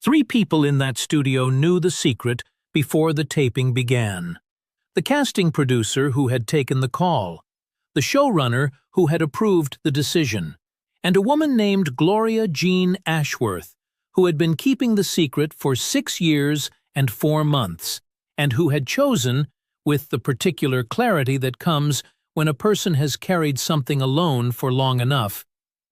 Three people in that studio knew the secret before the taping began. The casting producer who had taken the call, the showrunner who had approved the decision, and a woman named Gloria Jean Ashworth, who had been keeping the secret for 6 years and 4 months, and who had chosen, with the particular clarity that comes when a person has carried something alone for long enough,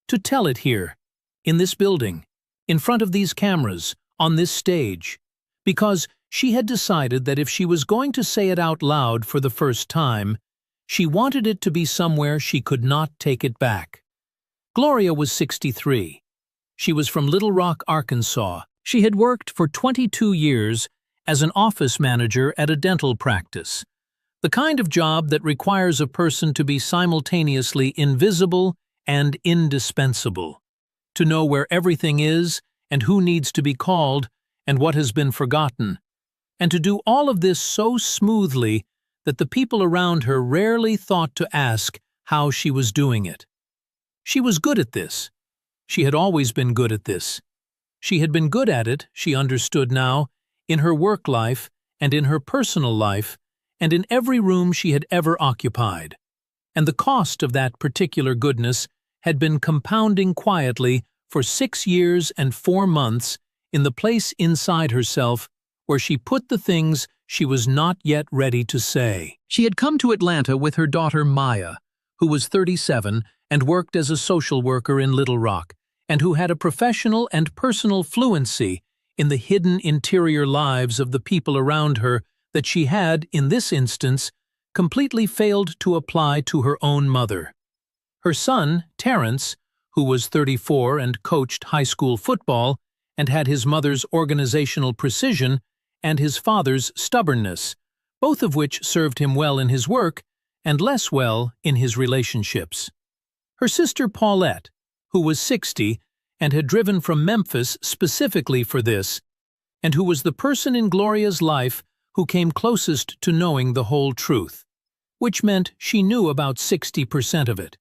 to tell it here, in this building, in front of these cameras, on this stage, because she had decided that if she was going to say it out loud for the first time, she wanted it to be somewhere she could not take it back. Gloria was 63. She was from Little Rock, Arkansas. She had worked for 22 years as an office manager at a dental practice, the kind of job that requires a person to be simultaneously invisible and indispensable, to know where everything is and who needs to be called and what has been forgotten, and to do all of this so smoothly that the people around her rarely thought to ask how she was doing it. She was good at this. She had always been good at this. She had been good at it, she understood now, in her work life and in her personal life and in every room she had ever occupied. And the cost of that particular goodness had been compounding quietly for 6 years and 4 months in the place inside herself where she put the things she was not yet ready to say. She had come to Atlanta with her daughter Maya, who was 37 and worked as a social worker in Little Rock, and who had a professional and personal fluency in the hidden interior lives of the people around her that she had, in this instance, completely failed to apply to her own mother. Her son, Terrence, who was 34 and coached high school football and had his mother's organizational precision and his father's stubbornness, both of which served him well in his work and less well in his relationships. Her sister Paulette, who was 60 and had driven from Memphis specifically for this, and who was the person in Gloria's life who came closest to knowing the whole truth, which meant she knew about 60% of it.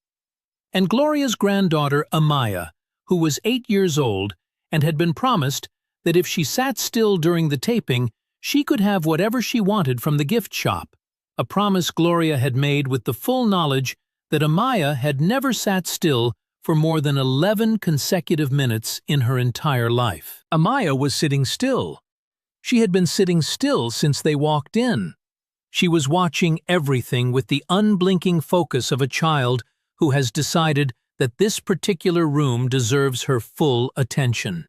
And Gloria's granddaughter Amaya, who was 8 years old and had been promised that if she sat still during the taping, she could have whatever she wanted from the gift shop, a promise Gloria had made with the full knowledge that Amaya had never sat still for more than 11 consecutive minutes in her entire life. Amaya was sitting still. She had been sitting still since they walked in. She was watching everything with the unblinking focus of a child who has decided that this particular room deserves her full attention.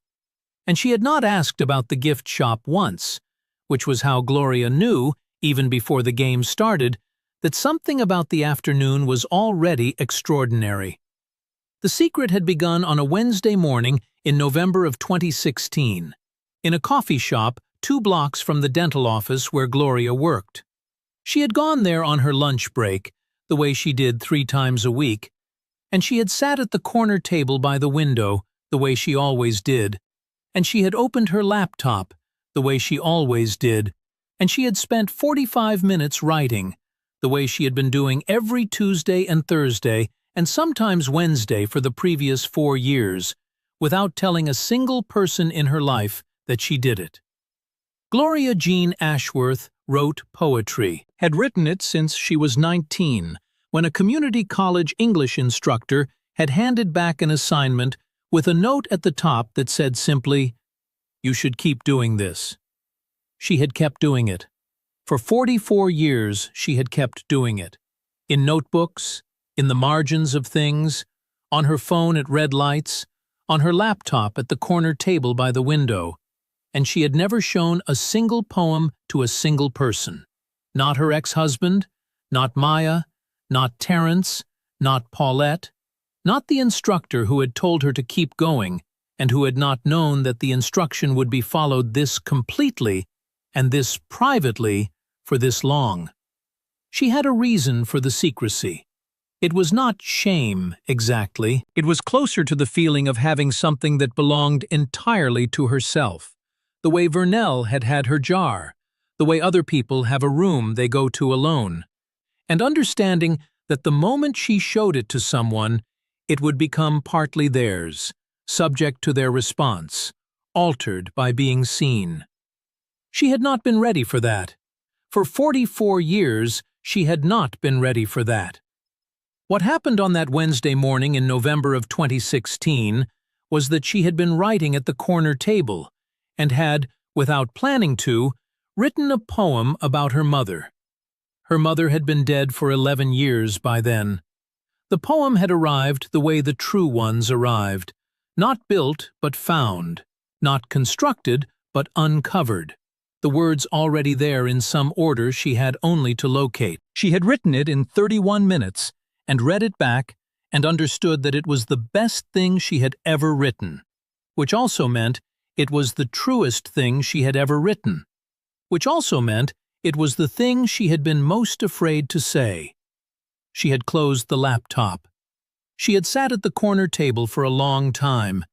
And she had not asked about the gift shop once, which was how Gloria knew, even before the game started, that something about the afternoon was already extraordinary. The secret had begun on a Wednesday morning in November of 2016, in a coffee shop 2 blocks from the dental office where Gloria worked. She had gone there on her lunch break, the way she did 3 times a week, and she had sat at the corner table by the window, the way she always did, and she had opened her laptop, the way she always did, and she had spent 45 minutes writing, the way she had been doing every Tuesday and Thursday and sometimes Wednesday for the previous 4 years, without telling a single person in her life that she did it. Gloria Jean Ashworth wrote poetry, had written it since she was 19, when a community college English instructor had handed back an assignment with a note at the top that said simply, "You should keep doing this." She had kept doing it. For 44 years she had kept doing it. In notebooks, in the margins of things, on her phone at red lights, on her laptop at the corner table by the window, and she had never shown a single poem to a single person. Not her ex-husband, not Maya, not Terrence, not Paulette, not the instructor who had told her to keep going and who had not known that the instruction would be followed this completely and this privately for this long. She had a reason for the secrecy. It was not shame, exactly. It was closer to the feeling of having something that belonged entirely to herself, the way Vernell had had her jar, the way other people have a room they go to alone, and understanding that the moment she showed it to someone, it would become partly theirs, subject to their response, altered by being seen. She had not been ready for that. For 44 years, she had not been ready for that. What happened on that Wednesday morning in November of 2016 was that she had been writing at the corner table and had, without planning to, written a poem about her mother. Her mother had been dead for 11 years by then. The poem had arrived the way the true ones arrived, not built but found, not constructed but uncovered. The words already there in some order she had only to locate. She had written it in 31 minutes and read it back and understood that it was the best thing she had ever written, which also meant it was the truest thing she had ever written, which also meant it was the thing she had been most afraid to say. She had closed the laptop. She had sat at the corner table for a long time.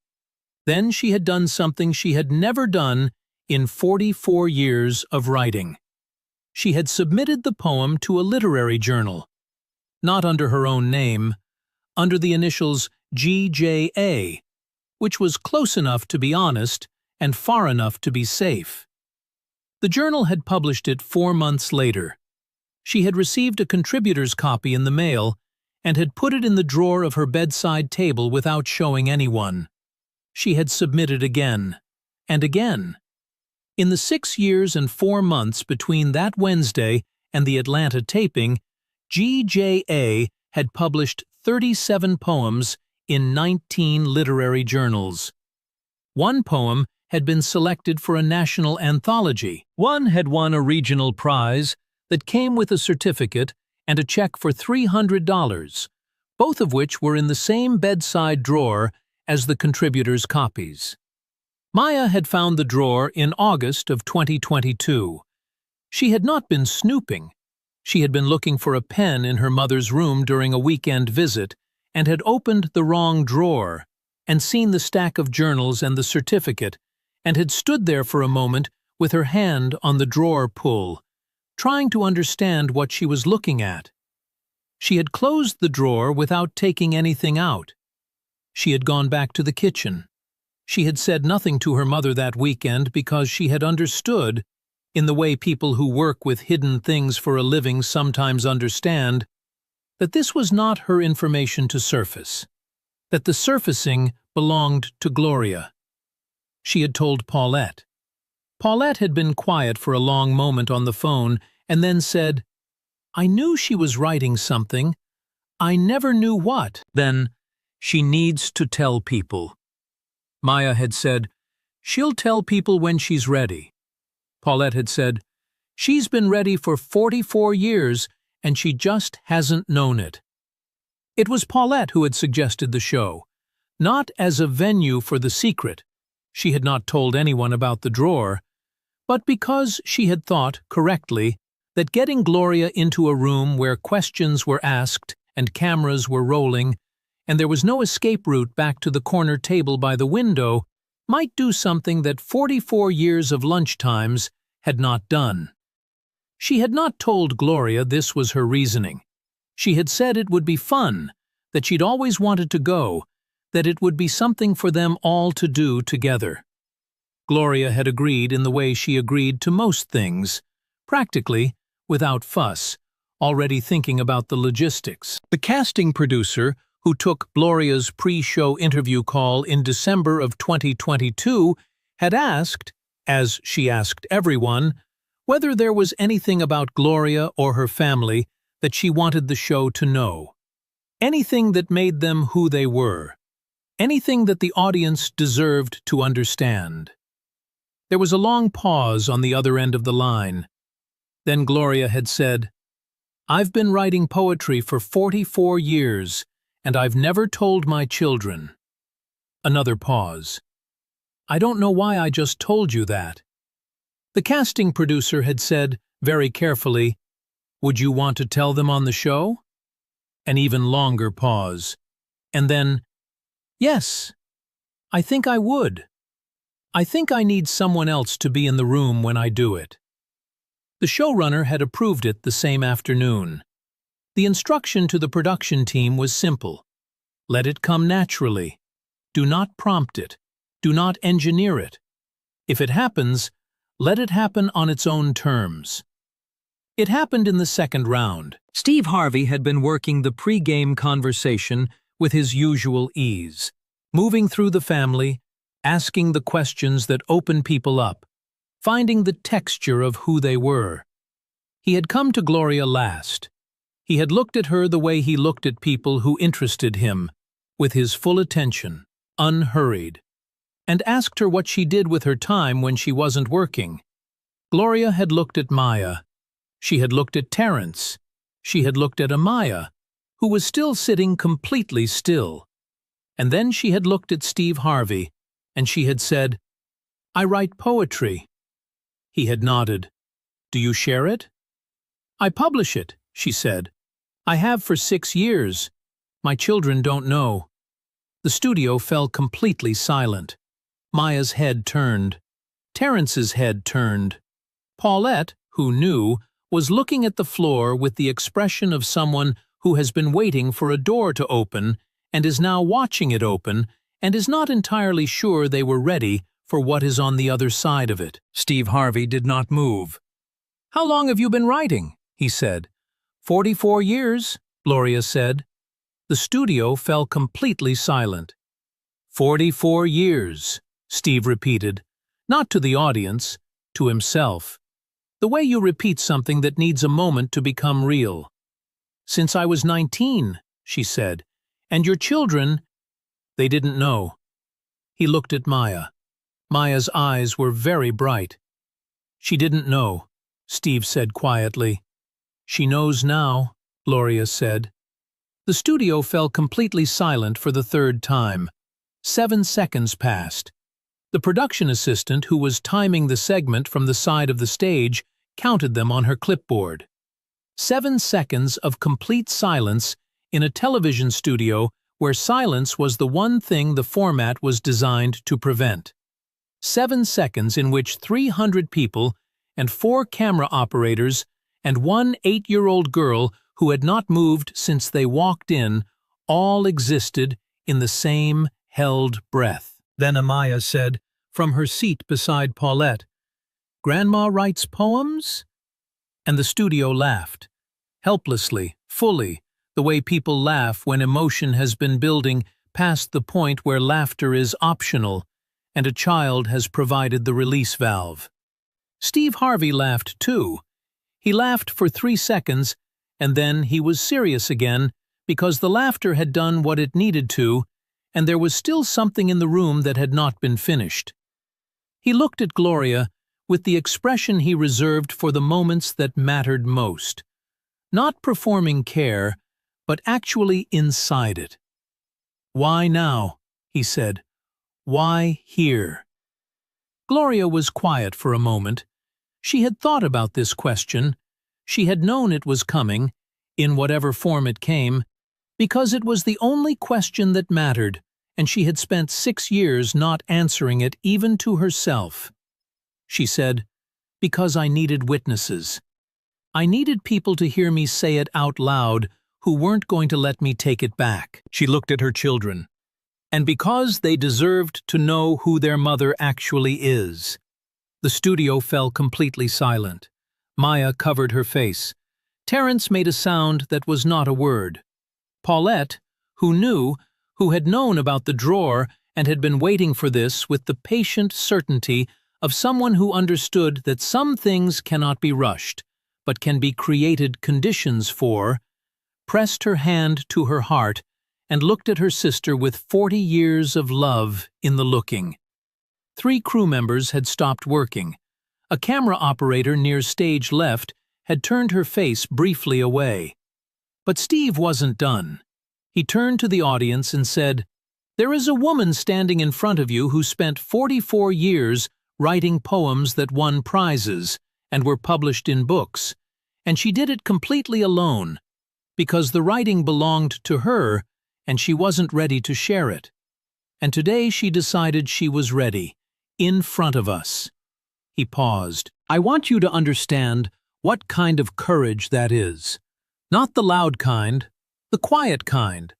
Then she had done something she had never done in 44 years of writing. She had submitted the poem to a literary journal, not under her own name, under the initials GJA, which was close enough to be honest and far enough to be safe. The journal had published it 4 months later. She had received a contributor's copy in the mail and had put it in the drawer of her bedside table without showing anyone. She had submitted again, and again. In the 6 years and 4 months between that Wednesday and the Atlanta taping, GJA had published 37 poems in 19 literary journals. One poem had been selected for a national anthology. One had won a regional prize that came with a certificate and a check for $300, both of which were in the same bedside drawer as the contributors' copies. Maya had found the drawer in August of 2022. She had not been snooping. She had been looking for a pen in her mother's room during a weekend visit and had opened the wrong drawer and seen the stack of journals and the certificate and had stood there for a moment with her hand on the drawer pull, trying to understand what she was looking at. She had closed the drawer without taking anything out. She had gone back to the kitchen. She had said nothing to her mother that weekend because she had understood, in the way people who work with hidden things for a living sometimes understand, that this was not her information to surface, that the surfacing belonged to Gloria. She had told Paulette. Paulette had been quiet for a long moment on the phone and then said, "I knew she was writing something. I never knew what." Then, "She needs to tell people." Maya had said, "She'll tell people when she's ready." Paulette had said, "She's been ready for 44 years and she just hasn't known it." It was Paulette who had suggested the show, not as a venue for the secret. She had not told anyone about the drawer, but because she had thought, correctly, that getting Gloria into a room where questions were asked and cameras were rolling, and there was no escape route back to the corner table by the window, might do something that 44 years of lunchtimes had not done. She had not told Gloria this was her reasoning. She had said it would be fun, that she'd always wanted to go, that it would be something for them all to do together. Gloria had agreed in the way she agreed to most things, practically, without fuss, already thinking about the logistics. The casting producer, who took Gloria's pre-show interview call in December of 2022, had asked, as she asked everyone, whether there was anything about Gloria or her family that she wanted the show to know. Anything that made them who they were. Anything that the audience deserved to understand. There was a long pause on the other end of the line. Then Gloria had said, "I've been writing poetry for 44 years, and I've never told my children." Another pause. "I don't know why I just told you that." The casting producer had said, very carefully, "Would you want to tell them on the show?" An even longer pause. And then, "Yes, I think I would. I think I need someone else to be in the room when I do it." The showrunner had approved it the same afternoon. The instruction to the production team was simple. Let it come naturally. Do not prompt it. Do not engineer it. If it happens, let it happen on its own terms. It happened in the second round. Steve Harvey had been working the pre-game conversation with his usual ease, moving through the family, asking the questions that open people up, finding the texture of who they were. He had come to Gloria last. He had looked at her the way he looked at people who interested him, with his full attention, unhurried, and asked her what she did with her time when she wasn't working. Gloria had looked at Maya. She had looked at Terence. She had looked at Amaya, who was still sitting completely still. And then she had looked at Steve Harvey, and she had said, "I write poetry." He had nodded. "Do you share it?" "I publish it," she said. "I have for 6 years. My children don't know." The studio fell completely silent. Maya's head turned. Terence's head turned. Paulette, who knew, was looking at the floor with the expression of someone who has been waiting for a door to open and is now watching it open and is not entirely sure they were ready for what is on the other side of it. Steve Harvey did not move. "How long have you been writing?" he said. 44 years, Gloria said. The studio fell completely silent. 44 years, Steve repeated, not to the audience, to himself. The way you repeat something that needs a moment to become real. "Since I was 19, she said. "And your children—" They didn't know. He looked at Maya. Maya's eyes were very bright. "She didn't know," Steve said quietly. "She knows now," Gloria said. The studio fell completely silent for the third time. 7 seconds passed. The production assistant, who was timing the segment from the side of the stage, counted them on her clipboard. 7 seconds of complete silence in a television studio where silence was the one thing the format was designed to prevent. 7 seconds in which 300 people and 4 camera operators and 1 8-year-old girl who had not moved since they walked in all existed in the same held breath. Then Amaya said, from her seat beside Paulette, "Grandma writes poems?" And the studio laughed, helplessly, fully, the way people laugh when emotion has been building past the point where laughter is optional and a child has provided the release valve. Steve Harvey laughed too. He laughed for 3 seconds, and then he was serious again because the laughter had done what it needed to, and there was still something in the room that had not been finished. He looked at Gloria with the expression he reserved for the moments that mattered most. Not performing care, but actually inside it. "Why now?" he said. "Why here?" Gloria was quiet for a moment. She had thought about this question. She had known it was coming, in whatever form it came, because it was the only question that mattered, and she had spent 6 years not answering it even to herself. She said, "Because I needed witnesses. I needed people to hear me say it out loud who weren't going to let me take it back." She looked at her children. "And because they deserved to know who their mother actually is." The studio fell completely silent. Maya covered her face. Terence made a sound that was not a word. Paulette, who knew, who had known about the drawer and had been waiting for this with the patient certainty of someone who understood that some things cannot be rushed, but can be created conditions for, pressed her hand to her heart and looked at her sister with 40 years of love in the looking. 3 crew members had stopped working. A camera operator near stage left had turned her face briefly away. But Steve wasn't done. He turned to the audience and said, "There is a woman standing in front of you who spent 44 years writing poems that won prizes and were published in books, and she did it completely alone, because the writing belonged to her and she wasn't ready to share it. And today she decided she was ready, in front of us." He paused. "I want you to understand what kind of courage that is. Not the loud kind, the quiet kind.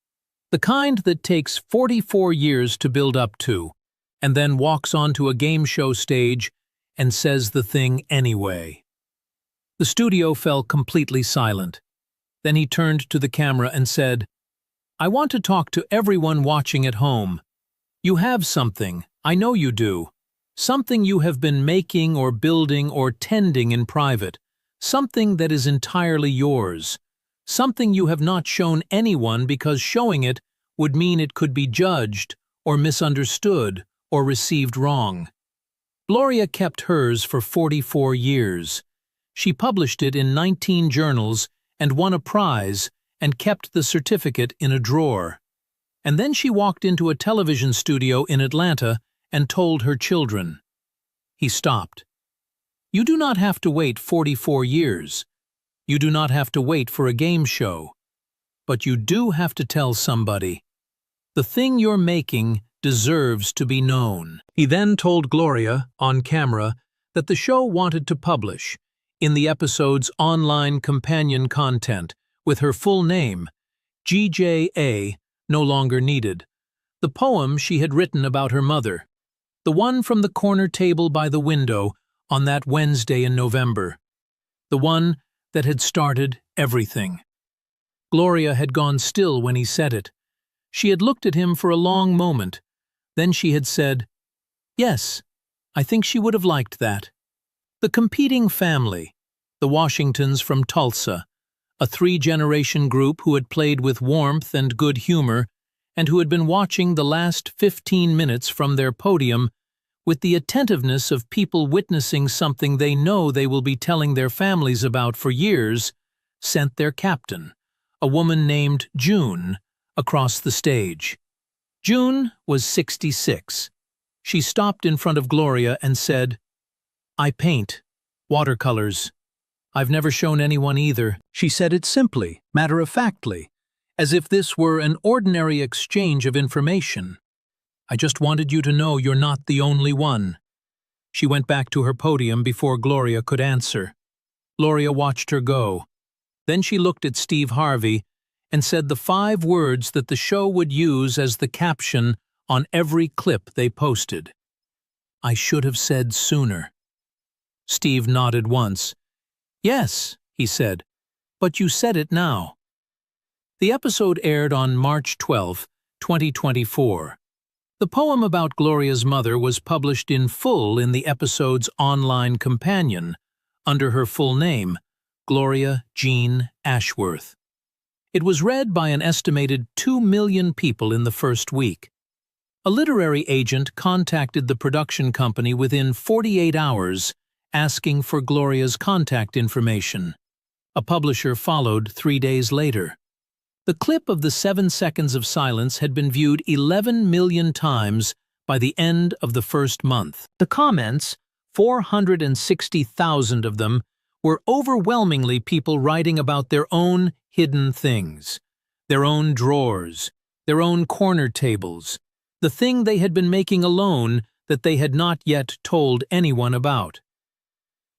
The kind that takes 44 years to build up to, and then walks onto a game show stage and says the thing anyway. The studio fell completely silent. Then he turned to the camera and said, "I want to talk to everyone watching at home. You have something, I know you do. Something you have been making or building or tending in private. Something that is entirely yours. Something you have not shown anyone because showing it would mean it could be judged or misunderstood or received wrong." Gloria kept hers for 44 years. She published it in 19 journals and won a prize and kept the certificate in a drawer. And then she walked into a television studio in Atlanta and told her children. He stopped. "You do not have to wait 44 years. You do not have to wait for a game show. But you do have to tell somebody. The thing you're making deserves to be known." He then told Gloria, on camera, that the show wanted to publish, in the episode's online companion content, with her full name, GJA, no longer needed, the poem she had written about her mother, the one from the corner table by the window on that Wednesday in November, the one that had started everything. Gloria had gone still when he said it. She had looked at him for a long moment. Then she had said, "Yes, I think she would have liked that." The competing family, the Washingtons from Tulsa, a 3-generation group who had played with warmth and good humor and who had been watching the last 15 minutes from their podium with the attentiveness of people witnessing something they know they will be telling their families about for years, sent their captain, a woman named June, across the stage. June was 66. She stopped in front of Gloria and said, "I paint, watercolors. I've never shown anyone either." She said it simply, matter-of-factly, as if this were an ordinary exchange of information. "I just wanted you to know you're not the only one." She went back to her podium before Gloria could answer. Gloria watched her go. Then she looked at Steve Harvey and said the 5 words that the show would use as the caption on every clip they posted. "I should have said sooner." Steve nodded once. "Yes," he said, "but you said it now." The episode aired on March 12, 2024. The poem about Gloria's mother was published in full in the episode's online companion, under her full name, Gloria Jean Ashworth. It was read by an estimated 2 million people in the first week. A literary agent contacted the production company within 48 hours, asking for Gloria's contact information. A publisher followed 3 days later. The clip of the 7 seconds of silence had been viewed 11 million times by the end of the first month. The comments, 460,000 of them, were overwhelmingly people writing about their own hidden things, their own drawers, their own corner tables, the thing they had been making alone that they had not yet told anyone about.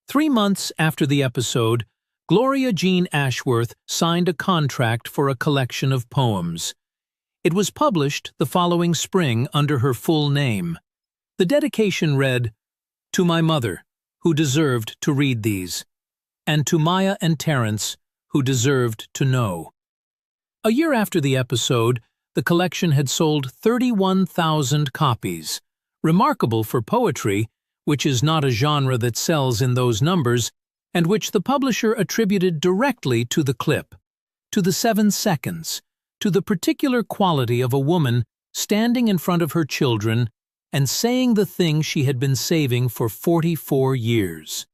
3 months after the episode, Gloria Jean Ashworth signed a contract for a collection of poems. It was published the following spring under her full name. The dedication read, "To my mother, who deserved to read these, and to Maya and Terrence, who deserved to know." A year after the episode, the collection had sold 31,000 copies, remarkable for poetry, which is not a genre that sells in those numbers, and which the publisher attributed directly to the clip, to the 7 seconds, to the particular quality of a woman standing in front of her children and saying the thing she had been saving for 44 years.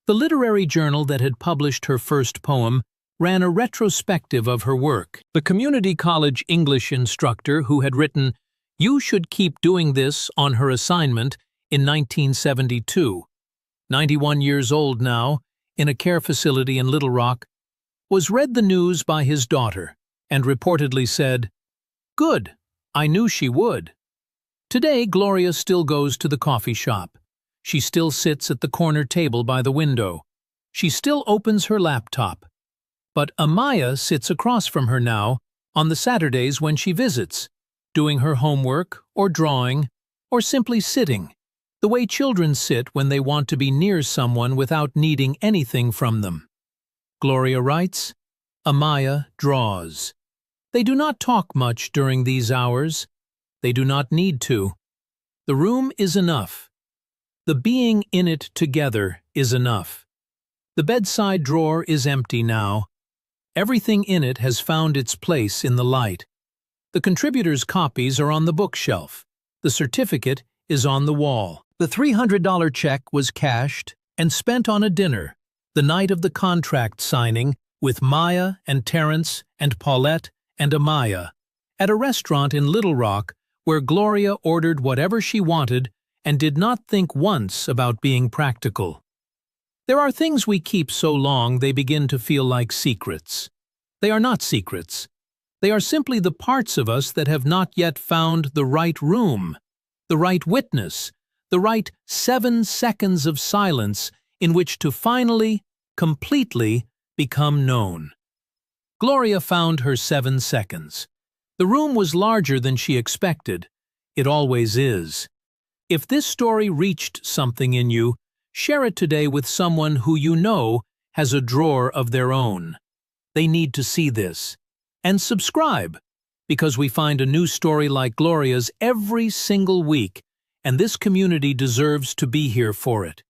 The literary journal that had published her first poem ran a retrospective of her work. The community college English instructor who had written, "You should keep doing this" on her assignment in 1972, 91 years old now, in a care facility in Little Rock, was read the news by his daughter and reportedly said, "Good, I knew she would." Today, Gloria still goes to the coffee shop. She still sits at the corner table by the window. She still opens her laptop. But Amaya sits across from her now on the Saturdays when she visits, doing her homework or drawing or simply sitting, the way children sit when they want to be near someone without needing anything from them. Gloria writes, Amaya draws. They do not talk much during these hours. They do not need to. The room is enough. The being in it together is enough. The bedside drawer is empty now. Everything in it has found its place in the light. The contributors' copies are on the bookshelf. The certificate is on the wall. The $300 check was cashed and spent on a dinner, the night of the contract signing, with Maya and Terrence and Paulette and Amaya, at a restaurant in Little Rock where Gloria ordered whatever she wanted and did not think once about being practical. There are things we keep so long they begin to feel like secrets. They are not secrets. They are simply the parts of us that have not yet found the right room, the right witness, the right 7 seconds of silence in which to finally, completely become known. Gloria found her 7 seconds. The room was larger than she expected. It always is. If this story reached something in you, share it today with someone who you know has a drawer of their own. They need to see this. And subscribe, because we find a new story like Gloria's every single week, and this community deserves to be here for it.